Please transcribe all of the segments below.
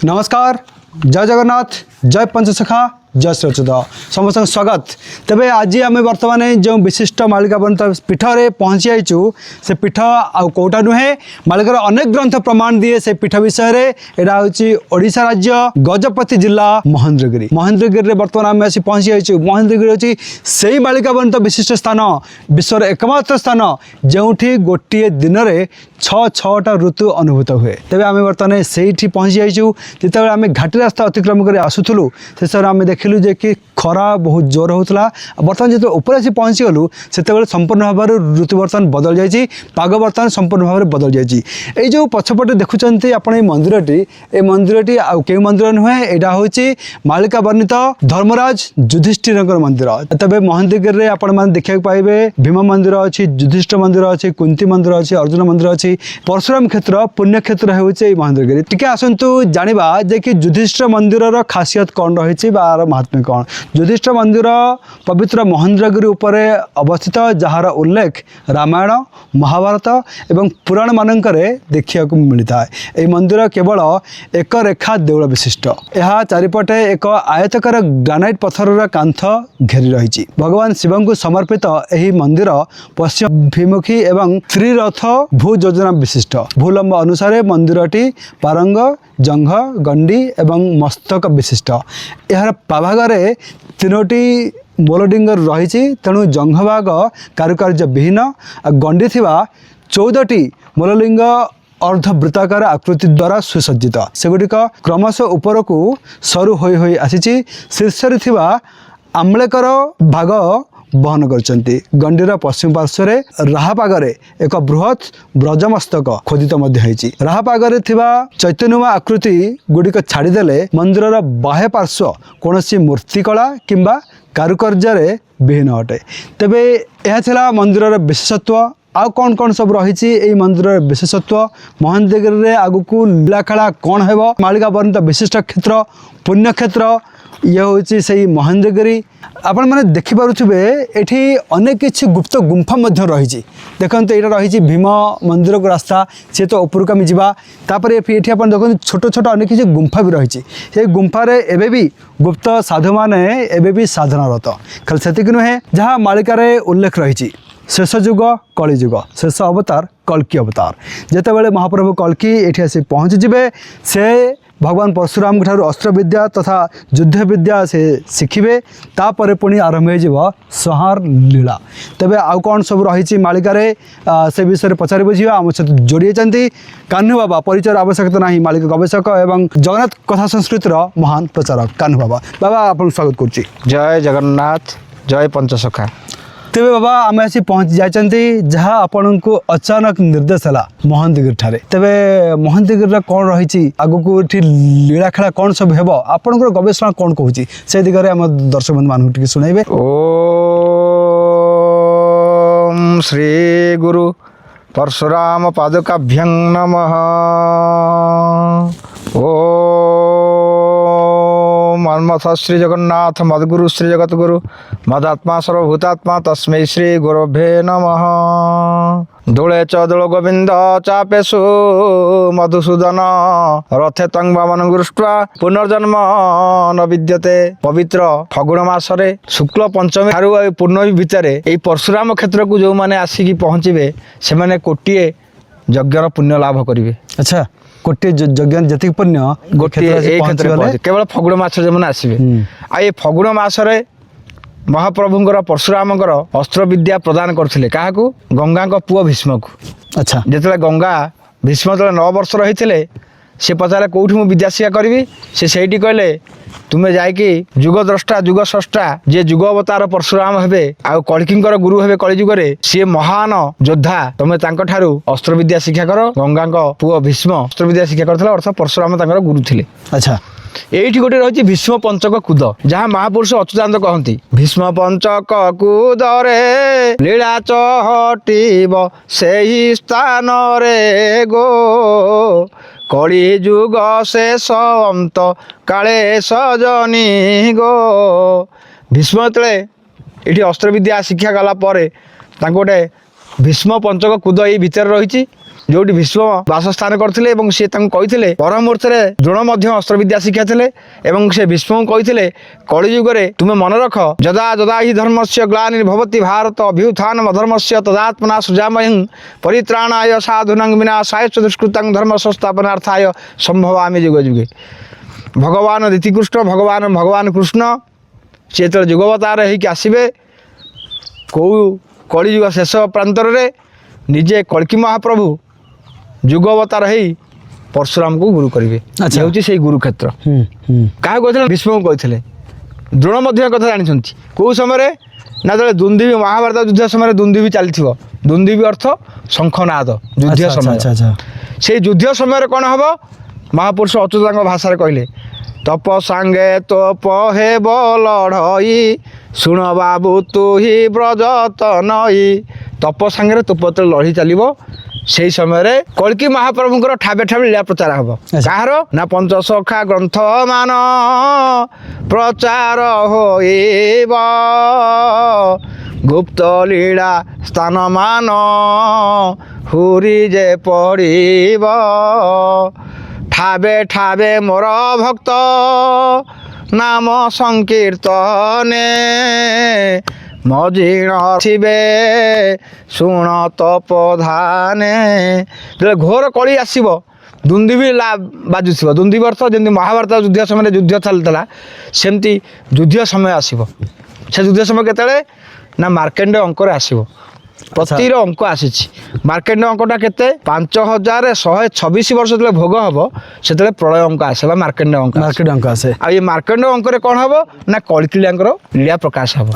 नमस्कार जय जगन्नाथ जय पंचसखा जय श्रीचुद समस्त स्वागत तेरे आज आम बर्तमान जो विशिष्ट मालिका बनित पीठ में पहुँची आईचु से पीठ आउ कौटा नुहे मालिकर अनेक ग्रंथ प्रमाण दिए से पीठ विषय में यहाँ हूँ ओडिशा राज्य गजपति जिला महेंद्रगिरी महेंद्रगिरी बर्तमान आम आसी पहुँची आईचु महेंद्रगिरी हूँ से ही मालिका बनित विशिष्ट स्थान विश्वर एकमात्र स्थान जो गोटे दिन में छटा ऋतु अनुभूत हुए तेज आम बर्तमान से पहुँची जाइचु जिते आम घाटी रास्ता अतिक्रम कर आसुलु शेष आम देखिलु जे कि खरा बहुत जोर होता बर्तमान जो ऊपर आसी पहुँची गलु से संपूर्ण भाव ऋतु बर्तमान बदल जाइए पाग बर्तमान संपूर्ण भाव बदल जाइए जो पछपटे देखुंत आप मंदिरटी आउ के मंदिर नुहे यहाँ हूँ मालिका वर्णित धर्मराज युधिष्ठिर मंदिर तेज महेंद्रगिरी में आपण मैंने देखा पाइबे भीम मंदिर अच्छी युधिष्ठिर मंदिर अच्छी कुंती मंदिर अच्छी अर्जुन मंदिर अच्छी परशुराम क्षेत्र पुण्य क्षेत्र हूँ महेंद्रगिरी टिके आसतु जाना जे कि युधिष्ठिर मंदिर खासियत कौन रही महात्म्य कौन युधिष्ठिर मंदिर पवित्र महेंद्रगिरी उपर अवस्थित जार उल्लेख रामायण महाभारत एवं पुराण मानक देखा मिलता है यह मंदिर केवल एक रेखा देउल विशिष्ट यह चारिपटे एक आयतकार ग्रानाइट पत्थर कांथ घेरी रही भगवान शिव को समर्पित यह मंदिर पश्चिमभिमुखी एवं त्रिरथ भू योजना विशिष्ट भूलंब अनुसार मंदिरटी पारंग जंघ गंडी एवं मस्तक विशिष्ट यार प्रभागे तीनोटी मोलडिंग रही तेणु जंघ भाग कारुकार्य विहीन गंडी थिबा 14टी मोललिंग अर्धवृत्ताकार आकृति द्वारा सुसज्जित सेगुड़िक क्रमशः ऊपर को सरू होई आसी शीर्षरे थिबा आम्लेकर भाग बहन करचंती गंडीर पश्चिम पार्श्व राहापागरे एक बृहत ब्रजमस्तक खोदित राहापागरे थिबा चैतन्यमय आकृति गुड़िक छाड़ीदेले मंदिर बाह्य पार्श्व कौन मूर्तिकला किंबा कारुकार्य विहीन अटे तेबे यह थिला मंदिर विशेषत्व आउ कौन कौन सब रही मंदिर विशेषत्व महेंद्रगिरी में आगू लीलाखेला कौन है मालिका वर्णित विशिष्ट क्षेत्र पुण्य क्षेत्र ये हूँ से महेंद्रगिरी आपण मैंने देखिपे ये अनेक किसी गुप्त गुंफा रही देखते यहाँ रही भीम मंदिर को रास्ता सी तो उपरक आम जापर ये देखते छोट छोट अनेक किसी गुंफा भी रही से गुंफार एवं भी गुप्त साधु मैंने एवं भी साधनारत खाली से नुहे जहाँ मालिकार उल्लेख रही शेष युग कलिजुग शेष अवतार कल्कि अवतार जितेबाला महाप्रभु कल्कि ये आसी पहुँचीजे से भगवान परशुराम ठार अस्त्र विद्या तथा युद्ध विद्या से शिखिबे तापर पुणी आरंभ हो संहार लीला तेबे आउ कौन सब रही मालिकार से विषय पचारि बुझा आम सहित जोड़ी जाती कान्हू बाबा परिचय आवश्यकता ना मालिक गवेषक एवं जगन्नाथ कथा संस्कृतिर महान प्रचारक कान्हू बाबा बाबा आपको स्वागत करुच्ची जय जगन्नाथ जय पंचसखा तेरे बाबा आम आसी पहुँच जाती जहाँ आपण को अचानक निर्देश है महेंद्रगिरी ठारे तेबे महेंद्रगिरी कौन रही आगू लीला खेला कौन सब हेब आपंकर गवेषणा कौन कहूँ से दिगरे आम दर्शक बंधु मानक शुणाइबे। ओम श्री गुरु परशुराम पादुकाभ्यं नमः। मन्मथ श्री जगन्नाथ मद्गुरु श्री जगतगुरु मदात्मा सर्वभूतात्मा तस्मै श्री गुरुभ्ये नमः। दोले च दोल गोविंद चापेशु मधुसूदन रथे तंग वामन गुरुष्ट्वा पुनर्जन्म न विद्यते। पवित्र फगुण मासरे शुक्ल पंचमी ठारू पूर्णमी भितर यही परशुराम क्षेत्र को जो मैंने आसिकी पहुँचे से मैंने कोटिए यज्ञर पुण्य लाभ करेंगे। अच्छा गोटे यज्ञ जी पुण्य गोटे केवल फगुण मास जो मैंने आसवे आ ये फगुण मसरे महाप्रभुंर परशुरामकर अस्त्र विद्या प्रदान करते क्या गंगा पुओ भीष्म को। अच्छा जिते गंगा भीष्म जो 9 वर्ष रही सी पचारे कौटी मुझे विद्या शिक्षा करी से कहले तुम्हें जाकि जुगद्रष्टा जुग स्रष्टा जे जुग अवतार परशुराम हेबे आ कल्किंकर गुरु हेबे कलिजुगरे सी महान योद्धा तुम्हें अस्त्र विद्या शिक्षा कर। गंगा पुओ भीष्म अस्त्र विद्या शिक्षा करथिला अर्थात परशुराम तांकर गुरु थिले। अच्छा एठी गोटे रही भीष्म पंचक कूद जहाँ महापुरुष अच्युतानंद कहती भीष्म पंचक कूद रे लीला चहटिब सेही स्थान रे गो कली जुग शेष अंत काले सजनी गो। भीष्म तले ये अस्त्र विद्या शिक्षा गला गोटे भीष्म पंचक कूद ये भितर रही ଯେଉଁଠି ଭୀଷ୍ମ ବାସସ୍ଥାନ କରିଥିଲେ ଏବଂ ସେ ତାଙ୍କୁ କହିଥିଲେ ପର ମୁହୂର୍ତ୍ତରେ ଦ୍ରୋଣ ମଧ୍ୟ ଅସ୍ତ୍ରବିଦ୍ୟା ଶିଖାଇଥିଲେ ଏବଂ ସେ ଭୀଷ୍ମଙ୍କୁ କହିଥିଲେ କଳିଯୁଗରେ ତୁମେ ମନେ ରଖ ଯଦା ଯଦା ହି ଧର୍ମସ୍ୟ ଗ୍ଲାନିର୍ଭବତି ଭାରତ ଅଭ୍ୟୁତ୍ଥାନ ଅଧର୍ମସ୍ୟ ତଦାତ୍ମନା ସୃଜାମୟଂ ପରିତ୍ରାଣାୟ ସାଧୁନାଂ ବିନାଶାୟ च ଦୁଷ୍କୃତାଂ ଧର୍ମ ସଂସ୍ଥାପନାର୍ଥାୟ ସମ୍ଭବାମି ଯୁଗ ଯୁଗେ। ଭଗବାନ ରୀତିକୃଷ୍ଣ ଭଗବାନ କୃଷ୍ଣ ସେ ଯେତେବେଳେ ଯୁଗବତାର ହେଇକି ଆସିବେ କେଉଁ କଳିଯୁଗ ଶେଷ ପ୍ରାନ୍ତରରେ ନିଜେ କଳ୍କି ମହାପ୍ରଭୁ ଯୁଗବତାର ହେଇ ପରଶୁରାମକୁ ଗୁରୁ କରିବେ। ଆଚ୍ଛା। ହେଉଛି ସେଇ ଗୁରୁକ୍ଷେତ୍ର। କାହାକୁ କହିଥିଲେ? ଭୀଷ୍ମକୁ କହିଥିଲେ। ଦ୍ରୋଣ ମଧ୍ୟ ଏ କଥା ଜାଣିଛନ୍ତି। କେଉଁ ସମୟରେ ନା ଯେତେବେଳେ ଦୁନ୍ଦୁଭି ମହାଭାରତ ଯୁଦ୍ଧ ସମୟରେ ଦୁନ୍ଦୁଭି ଚାଲିଥିବ। ଦୁନ୍ଦୁଭି ଅର୍ଥ ଶଙ୍ଖନାଦ ଯୁଦ୍ଧ ସମୟ। ସେଇ ଯୁଦ୍ଧ ସମୟରେ କ'ଣ ହେବ? ମହାପୁରୁଷ ଅଚ୍ୟୁତାଙ୍କ ଭାଷାରେ କହିଲେ ତପ ସାଙ୍ଗେ ତୋପ ହେବ ଲଢ଼ଇ ଶୁଣ ବାବୁ ତୁ ହି ବ୍ରଜତ ନଇ। ତପ ସାଙ୍ଗରେ ତୋପ ଯେତେବେଳେ ଲଢ଼ି ଚାଲିବ ସେହି ସମୟରେ କଳ୍କି ମହାପ୍ରଭୁଙ୍କର ଠାବେ ଠାବେ ଲୀଳା ପ୍ରଚାର ହେବ। କାହାର? ନା ପଞ୍ଚସଖା ଗ୍ରନ୍ଥ ମାନ ପ୍ରଚାର ହୋଇବ ଗୁପ୍ତ ଲୀଳା ସ୍ଥାନ ମାନ ହୁରି ଯେ ପଡ଼ିବ ଠାବେ ଠାବେ ମୋର ଭକ୍ତ ନାମ ସଂକୀର୍ତ୍ତନେ ମଜିଣ ଥିବେ ଶୁଣ ତପଧାନେ। ଯେତେବେଳେ ଘୋର କଳି ଆସିବ ଦୁନ୍ଦୁଭି ବାଜୁଥିବ। ଦୁନ୍ଦୁଭି ଅର୍ଥ ଯେମିତି ମହାଭାରତ ଯୁଦ୍ଧ ସମୟରେ ଯୁଦ୍ଧ ଚାଲିଥିଲା ସେମିତି ଯୁଦ୍ଧ ସମୟ ଆସିବ। ସେ ଯୁଦ୍ଧ ସମୟ କେତେବେଳେ? ନା ମାର୍କଣ୍ଡେୟ ଅଙ୍କରେ ଆସିବ। ପ୍ରତିର ଅଙ୍କ ଆସିଛି। ମାର୍କଣ୍ଡେୟ ଅଙ୍କଟା କେତେ? 5126 ବର୍ଷ ଯେତେବେଳେ ଭୋଗ ହେବ ସେତେବେଳେ ପ୍ରଳୟ ଅଙ୍କ ଆସେ ବା ମାର୍କଣ୍ଡେୟ ଅଙ୍କ ଆସେ। ଆଉ ଏ ମାର୍କଣ୍ଡେୟ ଅଙ୍କରେ କ'ଣ ହେବ? ନା କଳିକିଳାଙ୍କର ଲୀଳା ପ୍ରକାଶ ହେବ।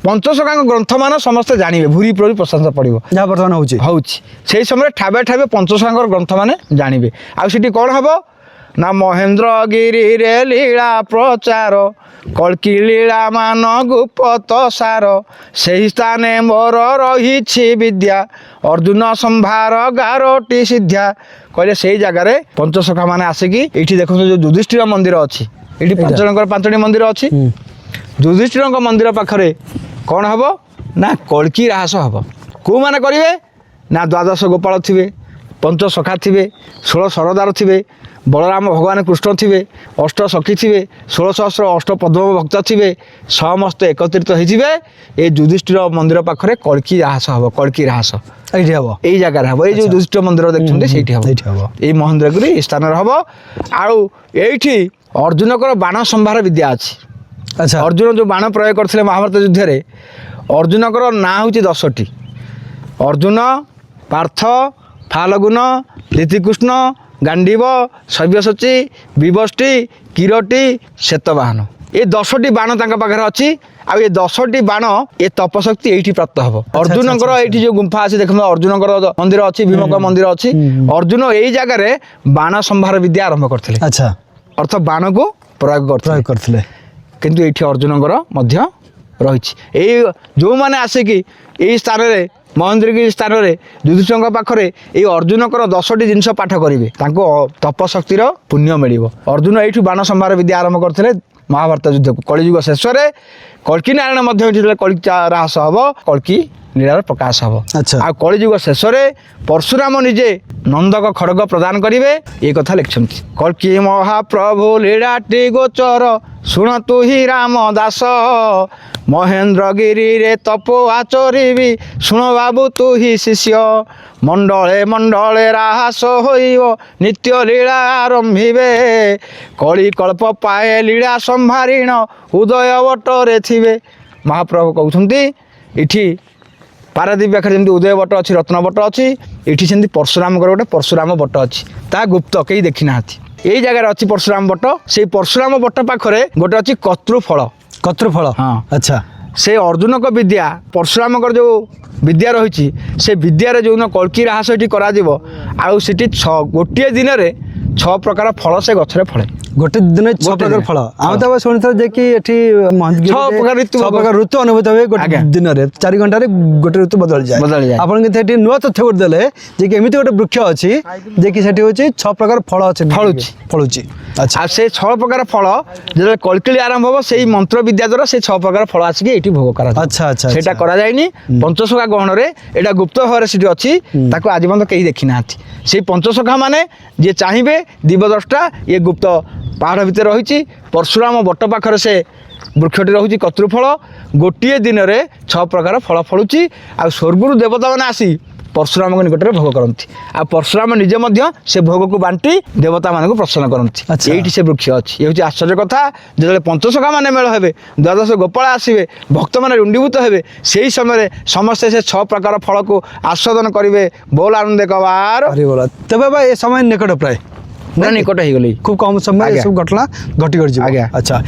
ପଞ୍ଚସଖାଙ୍କ ଗ୍ରନ୍ଥମାନ ସମସ୍ତେ ଜାଣିବେ। ଭୁରି ପୁରି ପ୍ରଶଂସା ପଡ଼ିବ ଯାହା ବର୍ତ୍ତମାନ ହେଉଛି। ସେଇ ସମୟରେ ଠାବେ ଠାବେ ପଞ୍ଚସଖାଙ୍କର ଗ୍ରନ୍ଥମାନେ ଜାଣିବେ। ଆଉ ସେଠି କ'ଣ ହେବ? ନା ମହେନ୍ଦ୍ରଗିରିରେ ଲୀଳା ପ୍ରଚାର କଳ୍କି ଲୀଳା ମାନ ଗୁପ୍ତ ସାର ସେହି ସ୍ଥାନେ ମୋର ରହିଛି ବିଦ୍ୟା ଅର୍ଜୁନ ସମ୍ଭାର ଗାରଟି ସିଦ୍ଧ୍ୟା। କହିଲେ ସେଇ ଜାଗାରେ ପଞ୍ଚସଖା ମାନେ ଆସିକି ଏଇଠି ଦେଖନ୍ତୁ ଯେଉଁ ଯୁଧିଷ୍ଠିର ମନ୍ଦିର ଅଛି ଏଇଠି ପାଞ୍ଚଟି ମନ୍ଦିର ଅଛି। ଯୁଧିଷ୍ଠିରଙ୍କ ମନ୍ଦିର ପାଖରେ କ'ଣ ହେବ? ନା କଳ୍କି ରାହାସ ହେବ। କେଉଁମାନେ କରିବେ? ନା ଦ୍ୱାଦଶ ଗୋପାଳ ଥିବେ, ପଞ୍ଚସଖା ଥିବେ, 16 ସରଦାର ଥିବେ, ବଳରାମ ଭଗବାନ କୃଷ୍ଣ ଥିବେ, ଅଷ୍ଟ ସଖୀ ଥିବେ, 16 ଅଷ୍ଟ ପଦ୍ମ ଭକ୍ତ ଥିବେ, ସମସ୍ତେ ଏକତ୍ରିତ ହେଇଯିବେ ଏ ଯୁଧିଷ୍ଠିର ମନ୍ଦିର ପାଖରେ କଳ୍କି ରାହାସ ହେବ। କଳ୍କି ରାହାସ ଏଇଠି ହେବ, ଏଇ ଜାଗାରେ ହେବ। ଏଇ ଯେଉଁ ଯୁଧିଷ୍ଠିର ମନ୍ଦିର ଦେଖୁଛନ୍ତି ସେଇଠି ହେବ। ଏଇ ମହେନ୍ଦ୍ରଗିରି ଏଇ ସ୍ଥାନରେ ହେବ। ଆଉ ଏଇଠି ଅର୍ଜୁନଙ୍କର ବାଣ ସମ୍ଭାର ବିଦ୍ୟା ଅଛି। ଅର୍ଜୁନ ଯେଉଁ ବାଣ ପ୍ରୟୋଗ କରିଥିଲେ ମହାଭାରତ ଯୁଦ୍ଧରେ ଅର୍ଜୁନଙ୍କର ନାଁ ହେଉଛି 10ଟି। ଅର୍ଜୁନ, ପାର୍ଥ, ଫାଲଗୁନ, ରୀତିକୃଷ୍ଣ, ଗାଣ୍ଡୀବ, ସବ୍ୟସାଚୀ, ବିବଷ୍ଟି, କିରଟି, ଶ୍ଵେତବାହନ। ଏ 10ଟି ବାଣ ତାଙ୍କ ପାଖରେ ଅଛି। ଆଉ ଏ 10ଟି ବାଣ ଏ ତପଶକ୍ତି ଏଇଠି ପ୍ରାପ୍ତ ହେବ। ଅର୍ଜୁନଙ୍କର ଏଇଠି ଯେଉଁ ଗୁମ୍ଫା ଅଛି ଦେଖନ୍ତୁ ଅର୍ଜୁନଙ୍କର ମନ୍ଦିର ଅଛି, ଭୀମଙ୍କ ମନ୍ଦିର ଅଛି। ଅର୍ଜୁନ ଏଇ ଜାଗାରେ ବାଣ ସମ୍ଭାର ବିଦ୍ୟା ଆରମ୍ଭ କରିଥିଲେ। ଅର୍ଥ ବାଣକୁ ପ୍ରୟୋଗ କରିଥିଲେ। କିନ୍ତୁ ଏଇଠି ଅର୍ଜୁନଙ୍କର ମଧ୍ୟ ରହିଛି। ଏଇ ଯେଉଁମାନେ ଆସିକି ଏଇ ସ୍ଥାନରେ ମହେନ୍ଦ୍ରଗିରି ସ୍ଥାନରେ ଯୁଧିଷ୍ଠିରଙ୍କ ପାଖରେ ଏଇ ଅର୍ଜୁନଙ୍କର 10ଟି ଜିନିଷ ପାଠ କରିବେ ତାଙ୍କୁ ତପଶକ୍ତିର ପୁଣ୍ୟ ମିଳିବ। ଅର୍ଜୁନ ଏଇଠୁ ବାଣ ସମ୍ଭାର ବିଦ୍ୟା ଆରମ୍ଭ କରିଥିଲେ ମହାଭାରତ ଯୁଦ୍ଧକୁ। କଳିଯୁଗ ଶେଷରେ କଳ୍କି ନାରାୟଣ ମଧ୍ୟ ଏଠି କଳ୍କି ରାହାସ ହେବ, କଳ୍କି ଲୀଳାର ପ୍ରକାଶ ହେବ। ଆଉ କଳିଯୁଗ ଶେଷରେ ପରଶୁରାମ ନିଜେ ନନ୍ଦକ ଖଡ଼ଗ ପ୍ରଦାନ କରିବେ ଏ କଥା ଲେଖିଛନ୍ତି। କଳ୍କି ମହାପ୍ରଭୁ ଲୀଳାଟି ଗୋଚର ଶୁଣ ତୁ ହି ରାମ ଦାସ ମହେନ୍ଦ୍ରଗିରିରେ ତପ ଆଚରିବି ଶୁଣ ବାବୁ ତୁ ହି ଶିଷ୍ୟ ମଣ୍ଡଳେ ମଣ୍ଡଳେ ରାହାସ ହୋଇବ ନିତ୍ୟ ଲୀଳା ଆରମ୍ଭିବେ କଳି କଳ୍ପ ପାଏ ଲୀଳା ସମ୍ଭାରିଣ ଉଦୟ ବଟରେ ଥିବେ। ମହାପ୍ରଭୁ କହୁଛନ୍ତି ଏଠି ପାରାଦୀପ ପାଖରେ ଯେମିତି ଉଦୟ ବଟ ଅଛି, ରତ୍ନ ବଟ ଅଛି, ଏଠି ସେମିତି ପରଶୁରାମଙ୍କର ଗୋଟେ ପରଶୁରାମ ବଟ ଅଛି। ତାହା ଗୁପ୍ତ, କେହି ଦେଖି ନାହାନ୍ତି। ଏଇ ଜାଗାରେ ଅଛି ପରଶୁରାମ ବଟ। ସେଇ ପରଶୁରାମ ବଟ ପାଖରେ ଗୋଟେ ଅଛି କର୍ତ୍ତୃଫଳ। ହଁ, ଆଚ୍ଛା। ସେ ଅର୍ଜୁନଙ୍କ ବିଦ୍ୟା ପରଶୁରାମଙ୍କର ଯେଉଁ ବିଦ୍ୟା ରହିଛି ସେ ବିଦ୍ୟାରେ ଯେଉଁଦିନ କଳ୍କି ରାହାସ ଏଠି କରାଯିବ ଆଉ ସେଠି ଗୋଟିଏ ଦିନରେ 6 ପ୍ରକାର ଫଳ ସେ ଗଛରେ ଫଳେ। गोटे दिन 6 गोटे प्रकार दिन। फल आम तो शुणी था जे कि एठी महंतगिरी 6 प्रकार ऋतु 6 प्रकार ऋतु अनुभूत हुए आज्ञा। गोटे दिन रे 4 घंटा रे गोटे ऋतु बदल जाए बदल जाए। आपन के एठी नुवा तथ्य कर देले जे कि एमिति गोटे वृक्ष अछि जे कि सेठी होछि 6 प्रकार फल अछि फलुछि अच्छा आ से 6 प्रकार फल जेतले कलकिली आरंभ हो सेही मंत्र विद्या द्वारा से 6 प्रकार फल आसिके एठी भोग करा अच्छा अच्छा सेटा अच्छा। करा जायनी पंचसखा गहन रे एटा गुप्त भाव सेठी अछि ताको आज बंद केही देखि नाथि से पंचसखा माने जे चाहिबे दिवदष्टा ये गुप्त पहाड़ भितर रहिछि परशुराम बट पाखरे से वृक्षटी रहुछि कतृफल गोटिए दिन रे 6 प्रकार फल फलुछि आ स्वर्गरु देवता माने आसी परशुराम निकट में भोग करती आ परशुराम निजे मध्य से भोग को बांटी देवता मान को प्रसन्न करती अच्छा। ये से वृक्ष अच्छी ये हूँ आश्चर्य कथा जो पंचसखा मान मेल हे द्वादश गोपाल आसवे भक्त मैंने रुंडीभूत हे से समय समस्ते से 6 प्रकार फल को आस्वादन करेंगे बोल आनंद कबार अरे बोला तबे बा ए समय निकट प्राय निकट हो गली खूब कम समय आज्ञा। ये सब घटना घटी कर आज्ञा। अच्छा